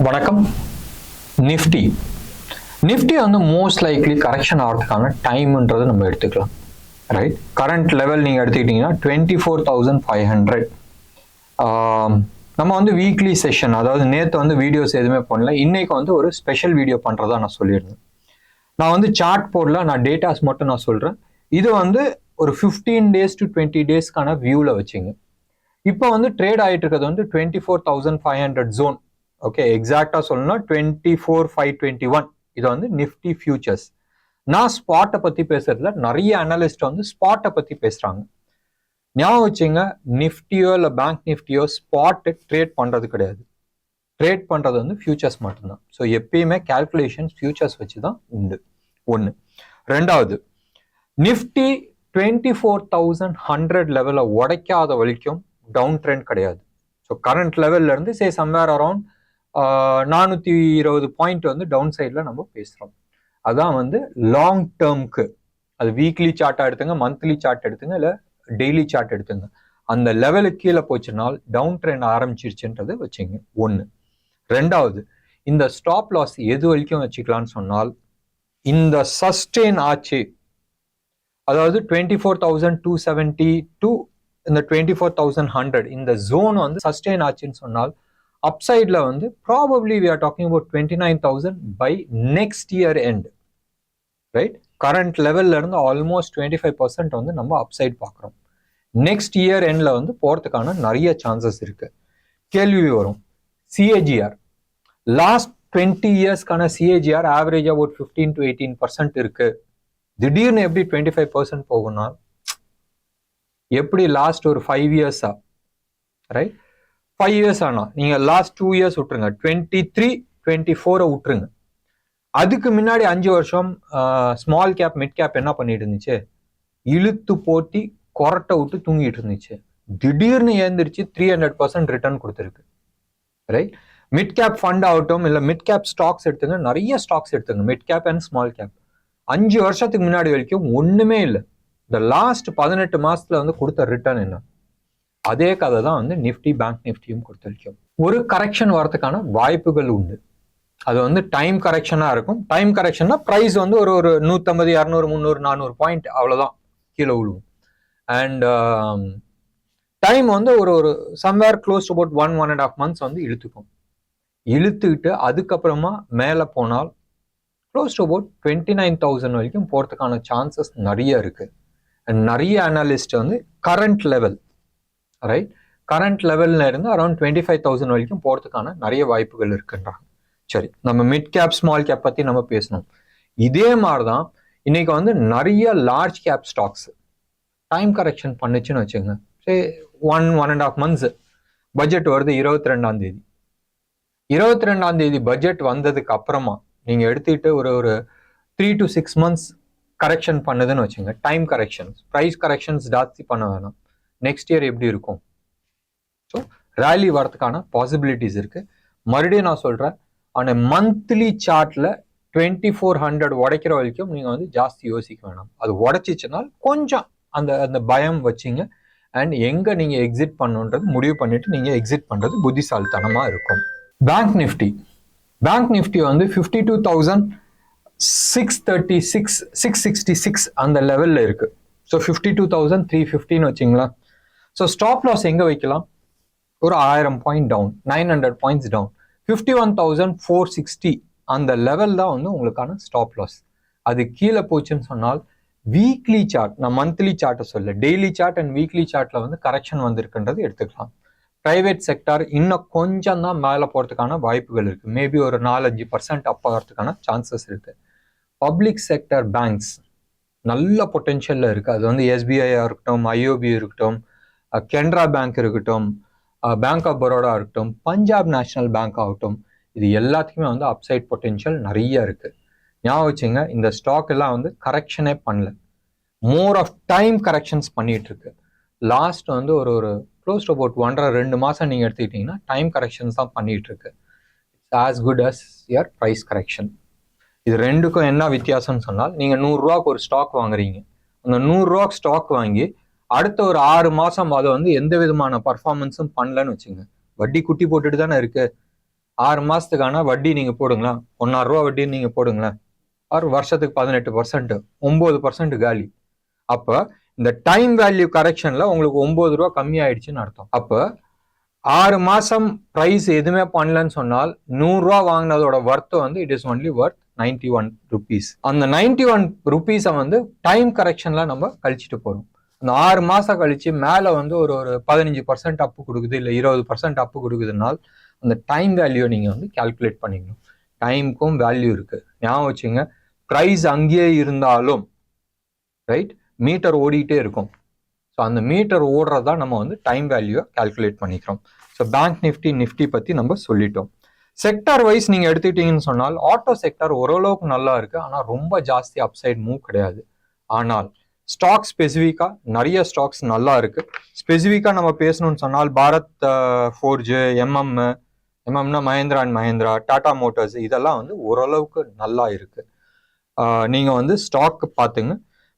வணக்கம். நிஃப்டி வந்து most likely correction ஆகிறதுக்கான டைம்ன்றது நம்ம எடுத்துக்கலாம். ரைட், கரண்ட் லெவல் நீங்கள் எடுத்துக்கிட்டிங்கன்னா 24,500. நம்ம வந்து வீக்லி செஷன், அதாவது நேற்று வந்து வீடியோஸ் எதுவுமே பண்ணல, இன்னைக்கு வந்து ஒரு ஸ்பெஷல் வீடியோ பண்ணுறதா நான் சொல்லியிருந்தேன். நான் வந்து சார்ட் போடல, நான் டேட்டாஸ் மட்டும் நான் சொல்கிறேன். இது வந்து ஒரு 15 days to 20 daysக்கான வியூவில் வச்சுங்க. இப்போ வந்து ட்ரேட் ஆகிட்டு இருக்கிறது வந்து 24,500 ஜோன். ஓகே, எக்ஸாக்டா சொல்லணும்னா 24,521. இது வந்து நிஃப்டி ஃபியூச்சர்ஸ். நான் ஸ்பாட்டை பத்தி பேசுறதுல நிறைய அனலிஸ்ட் வந்து ஸ்பாட்டை பத்தி பேசுறாங்க. ஞாபகம் வச்சுங்க, நிஃப்டியோ இல்லை பேங்க் நிஃப்டியோ ஸ்பாட் ட்ரேட் பண்றது கிடையாது. ட்ரேட் பண்றது வந்து ஃபியூச்சர்ஸ் மட்டும்தான். ஸோ எப்பயுமே கால்குலேஷன் ஃபியூச்சர்ஸ் வச்சு தான் உண்டு. ஒன்று. ரெண்டாவது, நிஃப்டி 24,100 லெவலை உடைக்காத வரைக்கும் டவுன் ட்ரெண்ட் கிடையாது. ஸோ கரண்ட் லெவல்ல இருந்து சம்வேர் அரௌண்ட் 420 பாயிண்ட் வந்து டவுன் சைடில் நம்ம பேசுகிறோம். அதான் வந்து லாங் டேர்ம்க்கு, அது வீக்லி சார்ட்டாக எடுத்துங்க, மந்த்லி சார்ட் எடுத்துங்க, இல்லை டெய்லி சார்ட் எடுத்துங்க, அந்த லெவலுக்கு கீழே போச்சுனால் டவுன் ட்ரெண்ட் ஆரம்பிச்சிருச்சுன்றது வச்சுங்க. ஒன்று. ரெண்டாவது, இந்த ஸ்டாப் லாஸ் எது வரைக்கும் வச்சுக்கலான்னு சொன்னால், இந்த சஸ்டெயின் ஆச்சு, அதாவது 24,270 டு இந்த 24,100 இந்த ஜோன் வந்து சஸ்டெயின் ஆச்சுன்னு சொன்னால், அப்சைட்ல வந்து probably we are talking about 29,000 by next year end. Right, current லெவல்ல இருந்து ஆல்மோஸ்ட் 25% வந்து நம்ம அப்சைட் பார்க்குறோம். நெக்ஸ்ட் இயர் எண்ட்ல வந்து போறதுக்கான நிறைய சான்சஸ் இருக்கு. கேள்வி வரும், சிஏஜிஆர் லாஸ்ட் 20 இயர்ஸ்க்கான சிஏஜிஆர் ஆவரேஜ் அபவுட் 15 to 18% இருக்கு. திடீர்னு எப்படி 25% போகும்னா, எப்படி லாஸ்ட் ஒரு 5 இயர்ஸா, ரைட், 5 இயர்ஸ் ஆனா நீங்க லாஸ்ட் 2 இயர்ஸ் விட்டுருங்க, 23, 24 விட்டுருங்க. அதுக்கு முன்னாடி 5 வருஷம் ஸ்மால் கேப் மிட் கேப் என்ன பண்ணிட்டு இருந்துச்சு, இழுத்து போட்டி கொரட்டை விட்டு தூங்கிட்டு இருந்துச்சு. திடீர்னு ஏந்திரிச்சு 300% ரிட்டர்ன் கொடுத்துருக்கு. ரைட், மிட் கேப் ஃபண்ட் ஆகட்டும், இல்லை மிட் கேப் ஸ்டாக்ஸ் எடுத்துங்க, நிறைய ஸ்டாக்ஸ் எடுத்துங்க, mid cap and small cap. 5 வருஷத்துக்கு முன்னாடி வரைக்கும் ஒண்ணுமே இல்லை. இந்த லாஸ்ட் 18 மாசத்துல வந்து கொடுத்த ரிட்டர்ன் என்ன, அதே கதை தான் வந்து நிஃப்டி பேங்க் நிஃப்டியும் கொடுத்துருக்கோம். ஒரு கரெக்ஷன் வரதுக்கான வாய்ப்புகள் உண்டு. அது வந்து டைம் கரெக்ஷனா இருக்கும். டைம் கரெக்ஷன்னா பிரைஸ் வந்து ஒரு 150, 200, 300, 400 பாயிண்ட் அவ்வளவுதான் கீழே விழுவும். அண்ட் டைம் வந்து ஒரு somewhere close to about 1.5 months வந்து இழுத்துக்கும். இழுத்துக்கிட்டு அதுக்கப்புறமா மேலே போனால் க்ளோஸ் டு அபவுட் 29,000 வரைக்கும் போறதுக்கான சான்சஸ் நிறைய இருக்கு. அண்ட் நிறைய அனலிஸ்ட் வந்து கரண்ட் லெவல், ரைட், கரண்ட் லெவல்ல இருந்து அரௌண்ட் 25,000 வரைக்கும் போறதுக்கான நிறைய வாய்ப்புகள் இருக்குன்றாங்க. சரி, நம்ம மிட் கேப் ஸ்மால் கேப் பத்தி நம்ம பேசணும். இதே மாதிரிதான் இன்னைக்கு வந்து நிறைய large cap stocks time correction பண்ணுச்சுன்னு வச்சுங்க. சரி, 1.5 months பட்ஜெட் வருது 22ஆம் தேதி. 22ஆம் தேதி பட்ஜெட் வந்ததுக்கு அப்புறமா நீங்க எடுத்துக்கிட்டு ஒரு 3 to 6 months கரெக்ஷன் பண்ணுதுன்னு வச்சுங்க. டைம் கரெக்ஷன்ஸ், ப்ரைஸ் கரெக்ஷன்ஸ் ஜாஸ்தி பண்ண வேணாம். நெக்ஸ்ட் இயர் எப்படி இருக்கும்? ஸோ ரேலி வரதுக்கான பாசிபிலிட்டிஸ் இருக்கு. மறுபடியும் நான் சொல்றேன், ஆனா மந்த்லி சார்ட்ல 2400 உடைக்கிற வரைக்கும் நீங்க வந்து ஜாஸ்தி யோசிக்க வேணாம். அது உடைச்சிச்சுனால் கொஞ்சம் அந்த பயம் வச்சிங்க. அண்ட் எங்க நீங்க எக்ஸிட் பண்ணுன்றது முடிவு பண்ணிட்டு நீங்க எக்ஸிட் பண்றது புத்திசாலித்தனமா இருக்கும். பேங்க் நிஃப்டி வந்து 52,636, 666 அந்த லெவல்ல இருக்கு. ஸோ 52,315 வச்சிங்களா. ஸோ ஸ்டாப் லாஸ் எங்க வைக்கலாம்? ஒரு 1000 பாயிண்ட் டவுன், 900 பாயிண்ட்ஸ் டவுன், 51,460 அந்த லெவல் தான் வந்து உங்களுக்கான ஸ்டாப் லாஸ். அது கீழே போச்சுன்னு சொன்னால் வீக்லி சார்ட், நான் மந்த்லி சார்ட்டை சொல்ல, டெய்லி சார்ட் அண்ட் வீக்லி சார்ட்ல வந்து கரெக்ஷன் வந்திருக்குன்றது எடுத்துக்கலாம். பிரைவேட் செக்டார் இன்னும் கொஞ்சம் தான் மேலே போகிறதுக்கான வாய்ப்புகள் இருக்கு. மேபி ஒரு 4-5% அப் ஆகிறதுக்கான சான்சஸ் இருக்கு. பப்ளிக் செக்டர் பேங்க்ஸ் நல்ல பொட்டென்ஷியல்ல இருக்கு. அது வந்து எஸ்பிஐயா இருக்கட்டும், ஐஓபி இருக்கட்டும், கெனரா பேங்க் இருக்கட்டும், பேங்க் ஆஃப் பரோடா இருக்கட்டும், பஞ்சாப் நேஷனல் பேங்க் ஆகட்டும், இது எல்லாத்துக்குமே வந்து அப்சைட் பொட்டென்ஷியல் நிறைய இருக்கு. ஞாபகம் வச்சுங்க, இந்த ஸ்டாக் எல்லாம் வந்து கரெக்ஷனே பண்ணல, மோர் ஆஃப் டைம் கரெக்ஷன்ஸ் பண்ணிட்டு இருக்கு. லாஸ்ட் வந்து ஒரு க்ளோஸ் டு அபவுட் 1.5-2 மாசம் நீங்க எடுத்துக்கிட்டீங்கன்னா டைம் கரெக்ஷன்ஸ் தான் பண்ணிட்டு இருக்கு. It's as good as your price correction. இது ரெண்டுக்கும் என்ன வித்தியாசம்னு சொன்னால், நீங்க 100 ரூபாய்க்கு ஒரு ஸ்டாக் வாங்குறீங்க, அந்த 100 ரூபாய்க்கு ஸ்டாக் வாங்கி அடுத்த ஒரு 6 மாசம் அதை வந்து எந்த விதமான பர்ஃபார்மன்ஸும் பண்ணலன்னு வச்சுங்க, வட்டி குட்டி போட்டுட்டு தானே இருக்கு. 6 மாசத்துக்கான வட்டி நீங்க போடுங்களேன், 1,000 ரூபா வட்டின்னு நீங்க போடுங்களேன், ஒரு வருஷத்துக்கு 18%, 9% காலி. அப்ப இந்த டைம் வேல்யூ கரெக்ஷன்ல உங்களுக்கு 9 ரூபா கம்மி ஆயிடுச்சுன்னு அர்த்தம். அப்ப 6 மாசம் பிரைஸ் எதுவுமே பண்ணலன்னு சொன்னால் 100 ரூபா வாங்கினதோட வர்த் வந்து it is only worth 91 rupees. அந்த 91 rupees-அ வந்து டைம் கரெக்ஷன்ல நம்ம கழிச்சுட்டு போறோம். அந்த 6 மாசம் கழிச்சு மேல வந்து ஒரு 15% அப்பு கொடுக்குது, இல்லை 20% அப்பு கொடுக்குதுனால் அந்த டைம் வேல்யூ நீங்க வந்து கால்குலேட் பண்ணிக்கணும். டைமுக்கும் வேல்யூ இருக்கு, ஞாபகம் வச்சுங்க. பிரைஸ் அங்கேயே இருந்தாலும் ரைட், மீட்டர் ஓடிட்டே இருக்கும். ஸோ அந்த மீட்டர் ஓடுறதா நம்ம வந்து டைம் வேல்யூவை கால்குலேட் பண்ணிக்கிறோம். ஸோ பேங்க் நிஃப்டி பத்தி நம்ம சொல்லிட்டோம். செக்டார் வைஸ் நீங்க எடுத்துக்கிட்டீங்கன்னு சொன்னால் ஆட்டோ செக்டார் ஓரளவுக்கு நல்லா இருக்கு, ஆனா ரொம்ப ஜாஸ்தி அப்சைட் மூவ் கிடையாது. ஆனால் ஸ்டாக் ஸ்பெசிஃபிக்கா நிறைய ஸ்டாக்ஸ் நல்லா இருக்கு. ஸ்பெசிஃபிக்கா நம்ம பேசணும்னு சொன்னால் பாரத் ஃபோர்ஜ், எம்எம்னா மஹேந்திரா அண்ட் மஹேந்திரா, டாடா மோட்டார்ஸ், இதெல்லாம் வந்து ஓரளவுக்கு நல்லா இருக்கு. நீங்க வந்து ஸ்டாக் பார்த்துங்க.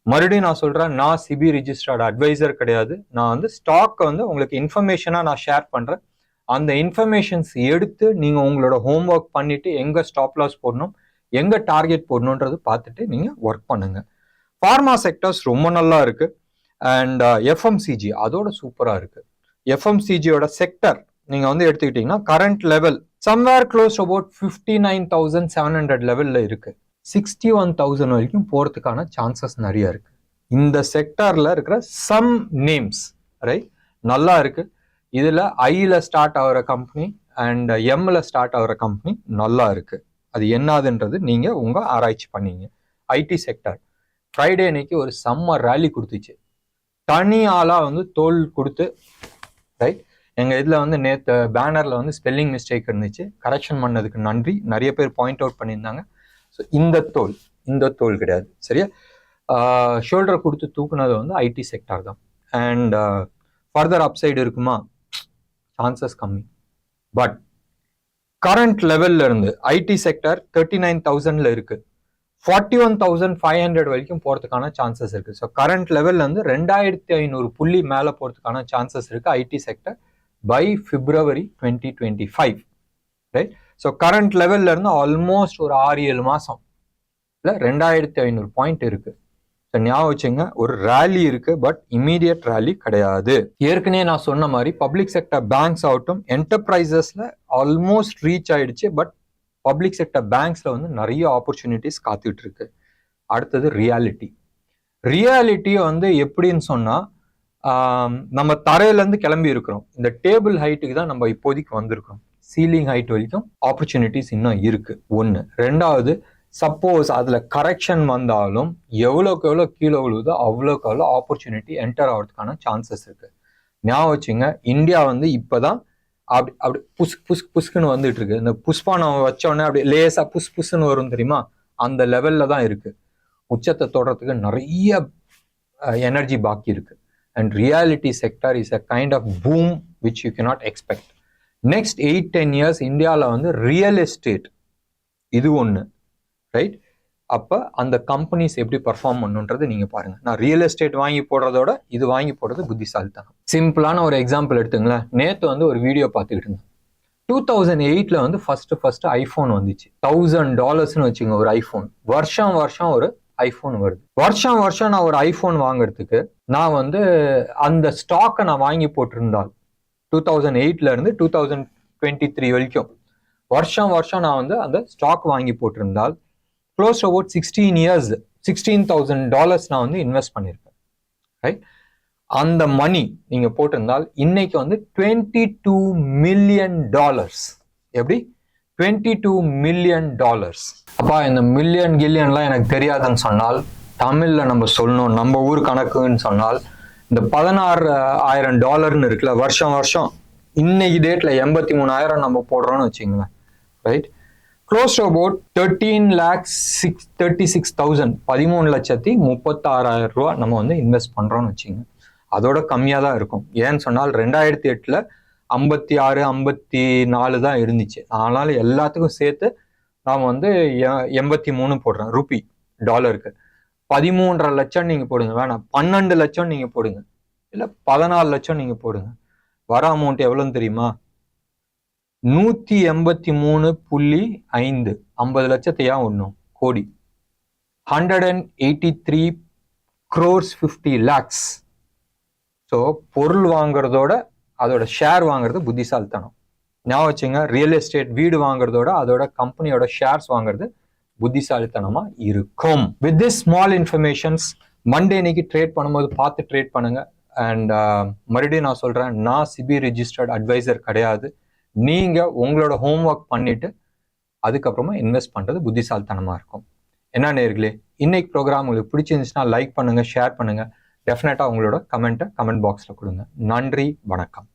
மறுபடியும் நான் சொல்றேன், நான் சிபி ரிஜிஸ்டர்ட் அட்வைசர் கிடையாது. நான் வந்து ஸ்டாக் வந்து உங்களுக்கு இன்ஃபர்மேஷனா நான் ஷேர் பண்றேன். அந்த இன்ஃபர்மேஷன்ஸ் எடுத்து நீங்க உங்களோட ஹோம்ஒர்க் பண்ணிட்டு எங்க ஸ்டாப் லாஸ் போடணும், எங்க டார்கெட் போடணுன்றது பார்த்துட்டு நீங்க ஒர்க் பண்ணுங்க. ஃபார்மா செக்டர்ஸ் ரொம்ப நல்லா இருக்கு. அண்ட் எஃப்எம்சிஜி அதோட சூப்பரா இருக்கு. எஃப்எம்சிஜியோட செக்டர் நீங்க வந்து எடுத்துக்கிட்டீங்கன்னா current level somewhere close about 59,700 லெவல்ல இருக்கு. 61,000 வரைக்கும் போறதுக்கான சான்சஸ் நிறைய இருக்கு. இந்த செக்டார்ல இருக்கிற சம் நேம்ஸ் ரைட் நல்லா இருக்கு. இதுல ஐல ஸ்டார்ட் ஆகிற கம்பெனி அண்ட் எம்ல ஸ்டார்ட் ஆகிற கம்பெனி நல்லா இருக்கு. அது என்னதுன்றது நீங்க உங்க ஆராய்ச்சி பண்ணீங்க. ஐடி செக்டர் ஃப்ரைடே அன்னைக்கு ஒரு செம்ம ரேலி கொடுத்துச்சு. தனி ஆளா வந்து தோல் கொடுத்து ரைட். எங்க இதுல வந்து நேற்று பேனர்ல வந்து ஸ்பெல்லிங் மிஸ்டேக் இருந்துச்சு, கரெக்ஷன் பண்ணதுக்கு நன்றி. நிறைய பேர் பாயிண்ட் அவுட் பண்ணியிருந்தாங்க. ஸோ இந்த தோல் கிடையாது, சரியா? ஷோல்டர் கொடுத்து தூக்குனது வந்து ஐடி செக்டார் தான். அண்ட் ஃபர்தர் அப்சைடு இருக்குமா? சான்சஸ் கம்மி. பட் கரண்ட் லெவல்ல இருந்து ஐடி செக்டர் 39,000ல இருக்கு, 41,500 வரைக்கும் போறதுக்கான சான்சஸ் இருக்கு. ஸோ கரண்ட் லெவல்ல இருந்து 2,500 புள்ளி மேல போறதுக்கான சான்சஸ் இருக்கு IT sector by February 2025, right? So current லெவல்ல இருந்து ஆல்மோஸ்ட் ஒரு 6-7 மாசம் 2,500 பாயிண்ட் இருக்கு. ஸோ ஞாபகம் வச்சுங்க, ஒரு ரேலி இருக்கு, பட் இமீடியட் ரேலி கிடையாது. ஏற்கனவே நான் சொன்ன மாதிரி பப்ளிக் செக்டர் பேங்க்ஸ் ஆகட்டும், என்டர்பிரைசஸ்ல ஆல்மோஸ்ட் ரீச் ஆயிடுச்சு. பட் பப்ளிக் செக்டர் பேங்க்ஸ்ல வந்து நிறைய ஆப்பர்ச்சுனிட்டிஸ் காத்துட்டு இருக்கு. அடுத்தது ரியாலிட்டி வந்து எப்படின்னு சொன்னா, நம்ம தரையிலேருந்து கிளம்பி இருக்கிறோம். இந்த டேபிள் ஹைட்டுக்கு தான் நம்ம இப்போதைக்கு வந்திருக்கோம். சீலிங் ஹைட் வரைக்கும் ஆப்பர்ச்சுனிட்டிஸ் இன்னும் இருக்கு. ஒன்று. ரெண்டாவது, சப்போஸ் அதுல கரெக்ஷன் வந்தாலும் எவ்வளோக்கு எவ்வளோ கீழே விழுவுதோ அவ்வளோக்கு அவ்வளோ ஆப்பர்ச்சுனிட்டி என்டர் ஆகிறதுக்கான சான்சஸ் இருக்கு. ஞாபகம் வச்சுங்க, இந்தியா வந்து இப்போதான் அப்படி புஸ்குன்னு வந்துட்டு இருக்கு. இந்த புஷ்பானம் வச்சோடனே அப்படி லேசா புஷ்னு வரும் தெரியுமா, அந்த லெவல்ல தான் இருக்கு. உச்சத்தை தொடறதுக்கு நிறைய எனர்ஜி பாக்கி இருக்கு. And reality sector is a kind of boom which you cannot expect. Next 8-10 years இந்தியாவில் வந்து ரியல் எஸ்டேட் இது ஒன்று, ரைட்? அப்போ அந்த கம்பெனிஸ் எப்படி பர்ஃபார்ம் பண்ணுன்றது நீங்க பாருங்க. நான் ரியல் எஸ்டேட் வாங்கி போடுறதோட இது வாங்கி போடுறது புத்திசாலித்தனம். சிம்பிளான ஒரு எக்ஸாம்பிள் எடுத்துங்களேன். நேற்று வந்து ஒரு வீடியோ பார்த்துக்கிட்டு இருந்தேன். 2008ல வந்து ஃபர்ஸ்ட் ஐஃபோன் வந்துச்சு. $1,000 வச்சுங்க ஒரு ஐஃபோன். வருஷம் ஒரு ஐஃபோன் வருது. வருஷம் நான் ஒரு ஐஃபோன் வாங்குறதுக்கு நான் வந்து அந்த ஸ்டாக்கை நான் வாங்கி போட்டிருந்தால் 2008ல இருந்து 2023 வரைக்கும் வருஷம் நான் வந்து அந்த ஸ்டாக் வாங்கி போட்டிருந்தால் க்ளோஸ் அபவுட் 16 இயர்ஸ் $16,000 நான் வந்து இன்வெஸ்ட் பண்ணியிருப்பேன், ரைட்? அந்த மணி நீங்க போட்டிருந்தால் இன்னைக்கு வந்து $22 மில்லியன். எப்படி? $22 மில்லியன். அப்பா, இந்த மில்லியன் கில்லியன்லாம் எனக்கு தெரியாதுன்னு சொன்னால், தமிழ்ல நம்ம சொல்லணும், நம்ம ஊர் கணக்குன்னு சொன்னால், இந்த $16,000 இருக்குல்ல, வருஷம் இன்னைக்கு டேட்ல 83,000 நம்ம போடுறோம்னு வச்சுங்களேன், ரைட்? க்ளோஸ் டு அபவுட் 13,36,000 13,36,000 ரூபா நம்ம வந்து இன்வெஸ்ட் பண்றோம்னு வச்சுங்க. அதோட கம்மியாக தான் இருக்கும். ஏன்னு சொன்னால் 2008ல 56, 54 தான் இருந்துச்சு. அதனால எல்லாத்துக்கும் சேர்த்து நாம் வந்து 83 போடுறோம் ரூபி டாலருக்கு. 13.5 லட்சம் நீங்க போடுங்க, வேணாம் 12 லட்சம் நீங்க போடுங்க, இல்லை 14 லட்சம் நீங்க போடுங்க. வர அமௌண்ட் எவ்வளோன்னு தெரியுமா? 183.5 50 லட்சத்தையா ஒண்ணும் கோடி 183 crores 50 lakhs. ஸோ பொருள் வாங்குறதோட அதோட ஷேர் வாங்குறது புத்திசாலித்தனம். ஞாபகம் வச்சுங்க, ரியல் எஸ்டேட் வீடு வாங்குறதோட அதோட கம்பெனியோட ஷேர்ஸ் வாங்குறது புத்திசாலித்தனமா இருக்கும். With this small informations Monday இன்னைக்கு ட்ரேட் பண்ணும்போது பார்த்து ட்ரேட் பண்ணுங்க. அண்ட் மறுபடியும் நான் சொல்றேன், நான் சிபி ரெஜிஸ்டர்ட் அட்வைசர் கிடையாது. நீங்க உங்களோட ஹோம்ஒர்க் பண்ணிட்டு அதுக்கப்புறமா இன்வெஸ்ட் பண்றது புத்திசாலித்தனமா இருக்கும். என்ன நேயர்களே, இன்னைக்கு ப்ரோக்ராம் உங்களுக்கு பிடிச்சிருந்துச்சுன்னா லைக் பண்ணுங்க, ஷேர் பண்ணுங்க. டெஃபினட்டா உங்களோட கமெண்ட் பாக்ஸ்ல கொடுங்க. நன்றி, வணக்கம்.